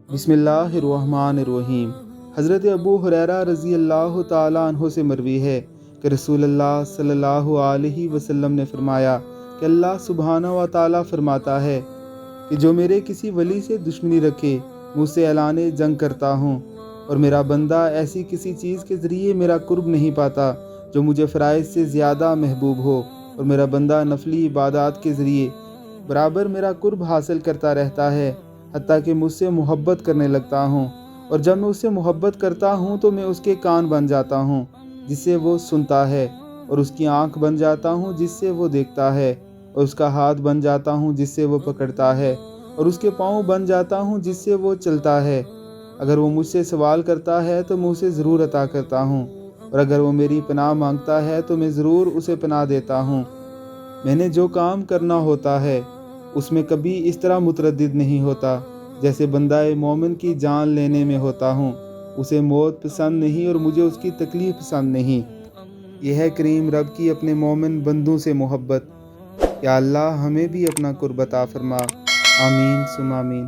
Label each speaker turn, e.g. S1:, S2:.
S1: بسم اللہ الرحمن الرحیم۔ حضرت ابو ہریرہ رضی اللہ تعالیٰ عنہ سے مروی ہے کہ رسول اللہ صلی اللہ علیہ وسلم نے فرمایا کہ اللہ سبحانہ و تعالیٰ فرماتا ہے کہ جو میرے کسی ولی سے دشمنی رکھے میں اس سے اعلان جنگ کرتا ہوں، اور میرا بندہ ایسی کسی چیز کے ذریعے میرا قرب نہیں پاتا جو مجھے فرائض سے زیادہ محبوب ہو، اور میرا بندہ نفلی عبادات کے ذریعے برابر میرا قرب حاصل کرتا رہتا ہے حتیٰ کہ مجھ سے محبت کرنے لگتا ہوں، اور جب میں اس سے محبت کرتا ہوں تو میں اس کے کان بن جاتا ہوں جس سے وہ سنتا ہے، اور اس کی آنکھ بن جاتا ہوں جس سے وہ دیکھتا ہے، اور اس کا ہاتھ بن جاتا ہوں جس سے وہ پکڑتا ہے، اور اس کے پاؤں بن جاتا ہوں جس سے وہ چلتا ہے۔ اگر وہ مجھ سے سوال کرتا ہے تو میں اسے ضرور عطا کرتا ہوں، اور اگر وہ میری پناہ مانگتا ہے تو میں ضرور اسے پناہ دیتا ہوں۔ میں نے جو کام کرنا ہوتا ہے اس میں کبھی اس طرح متردد نہیں ہوتا جیسے بندہ مومن کی جان لینے میں ہوتا ہوں۔ اسے موت پسند نہیں اور مجھے اس کی تکلیف پسند نہیں۔ یہ ہے کریم رب کی اپنے مومن بندوں سے محبت۔ یا اللہ ہمیں بھی اپنا قرب عطا فرما، آمین ثم آمین۔